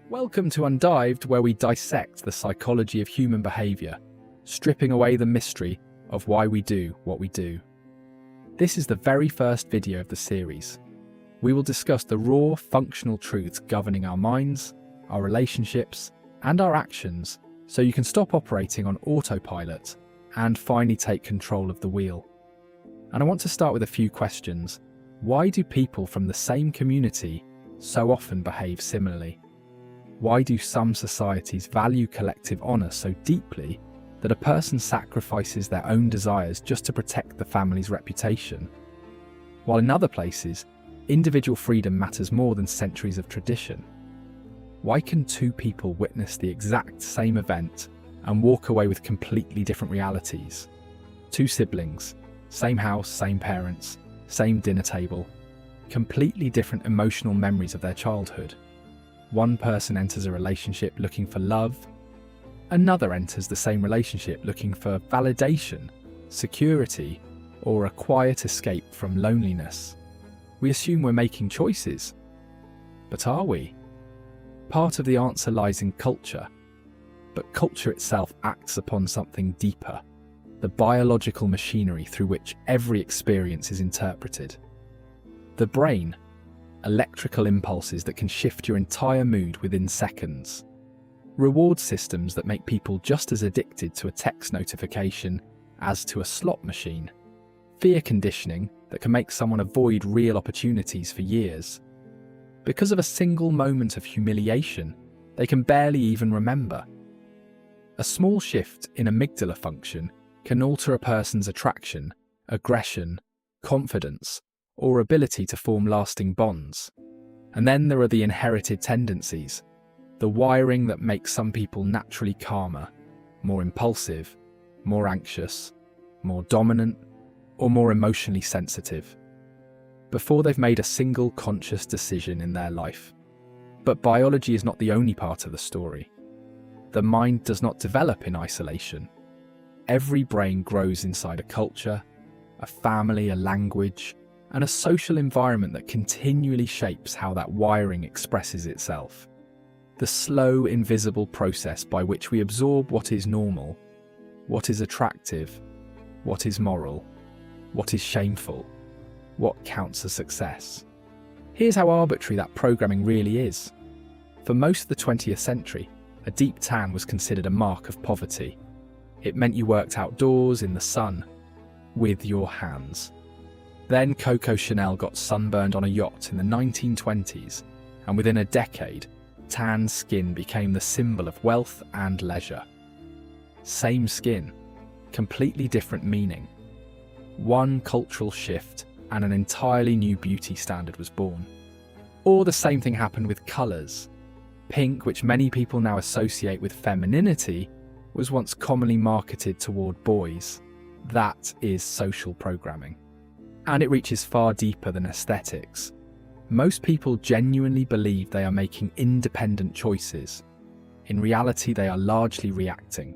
Welcome to Undived, where we dissect the psychology of human behaviour, stripping away the mystery of why we do what we do. This is the very first video of the series. We will discuss the raw, functional truths governing our minds, our relationships, and our actions, so you can stop operating on autopilot and finally take control of the wheel. And I want to start with a few questions. Why do people from the same community so often behave similarly? Why do some societies value collective honour so deeply that a person sacrifices their own desires just to protect the family's reputation? While in other places, individual freedom matters more than centuries of tradition. Why can two people witness the exact same event and walk away with completely different realities? Two siblings, same house, same parents, same dinner table, completely different emotional memories of their childhood. One person enters a relationship looking for love, another enters the same relationship looking for validation, security, or a quiet escape from loneliness. We assume we're making choices, but are we? Part of the answer lies in culture, but culture itself acts upon something deeper, the biological machinery through which every experience is interpreted. The brain, electrical impulses that can shift your entire mood within seconds. Reward systems that make people just as addicted to a text notification as to a slot machine. Fear conditioning that can make someone avoid real opportunities for years. Because of a single moment of humiliation, they can barely even remember. A small shift in amygdala function can alter a person's attraction, aggression, confidence, or ability to form lasting bonds. And then there are the inherited tendencies, the wiring that makes some people naturally calmer, more impulsive, more anxious, more dominant, or more emotionally sensitive, before they've made a single conscious decision in their life. But biology is not the only part of the story. The mind does not develop in isolation. Every brain grows inside a culture, a family, a language, and a social environment that continually shapes how that wiring expresses itself. The slow, invisible process by which we absorb what is normal, what is attractive, what is moral, what is shameful, what counts as success. Here's how arbitrary that programming really is. For most of the 20th century, a deep tan was considered a mark of poverty. It meant you worked outdoors in the sun, with your hands. Then Coco Chanel got sunburned on a yacht in the 1920s, and within a decade, tan skin became the symbol of wealth and leisure. Same skin, completely different meaning. One cultural shift and an entirely new beauty standard was born. Or the same thing happened with colours. Pink, which many people now associate with femininity, was once commonly marketed toward boys. That is social programming. And it reaches far deeper than aesthetics. Most people genuinely believe they are making independent choices. In reality, they are largely reacting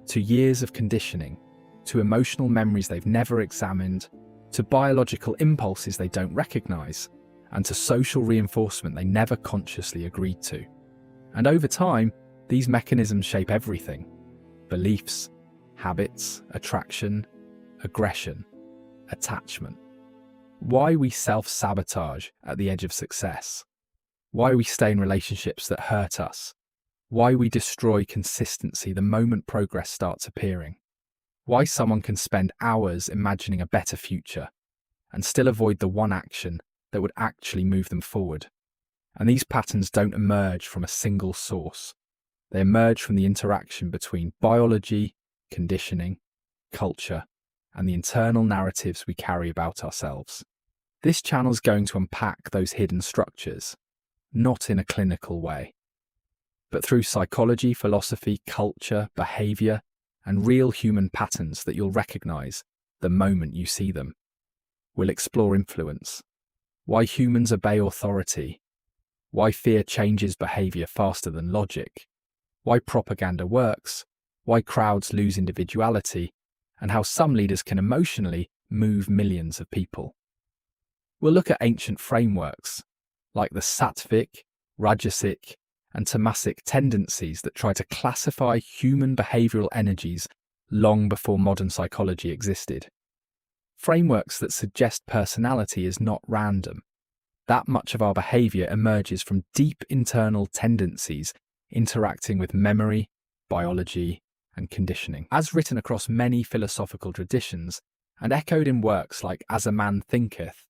to years of conditioning, to emotional memories they've never examined, to biological impulses they don't recognize, and to social reinforcement they never consciously agreed to. And over time, these mechanisms shape everything: beliefs, habits, attraction, aggression, attachment. Why we self-sabotage at the edge of success. Why we stay in relationships that hurt us. Why we destroy consistency the moment progress starts appearing. Why someone can spend hours imagining a better future and still avoid the one action that would actually move them forward. And these patterns don't emerge from a single source. They emerge from the interaction between biology, conditioning, culture, and the internal narratives we carry about ourselves. This channel is going to unpack those hidden structures, not in a clinical way, but through psychology, philosophy, culture, behaviour, and real human patterns that you'll recognise the moment you see them. We'll explore influence, why humans obey authority, why fear changes behaviour faster than logic, why propaganda works, why crowds lose individuality, and how some leaders can emotionally move millions of people. We'll look at ancient frameworks, like the Sattvic, Rajasic, and tamasic tendencies that try to classify human behavioral energies long before modern psychology existed. Frameworks that suggest personality is not random. That much of our behavior emerges from deep internal tendencies interacting with memory, biology, and conditioning. As written across many philosophical traditions and echoed in works like As a Man Thinketh,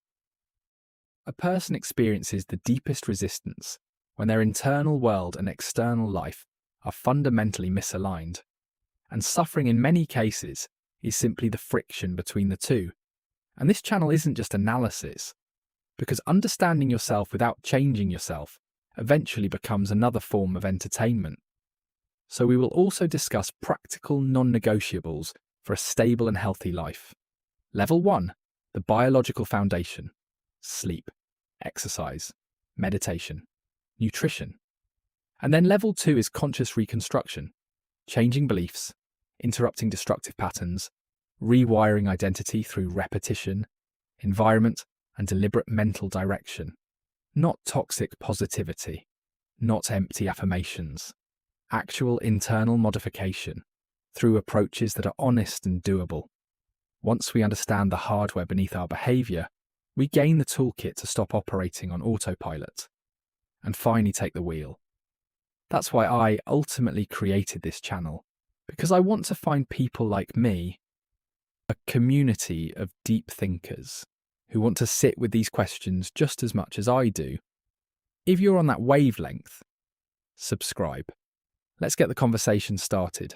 a person experiences the deepest resistance when their internal world and external life are fundamentally misaligned, and suffering in many cases is simply the friction between the two. And this channel isn't just analysis, because understanding yourself without changing yourself eventually becomes another form of entertainment. So we will also discuss practical non-negotiables for a stable and healthy life. Level 1, the biological foundation: sleep, exercise, meditation, nutrition. And then level 2 is conscious reconstruction: changing beliefs, interrupting destructive patterns, rewiring identity through repetition, environment, and deliberate mental direction. Not toxic positivity, not empty affirmations. Actual internal modification through approaches that are honest and doable. Once we understand the hardware beneath our behavior, we gain the toolkit to stop operating on autopilot and finally take the wheel. That's why I ultimately created this channel, because I want to find people like me, a community of deep thinkers who want to sit with these questions just as much as I do. If you're on that wavelength, subscribe. Let's get the conversation started.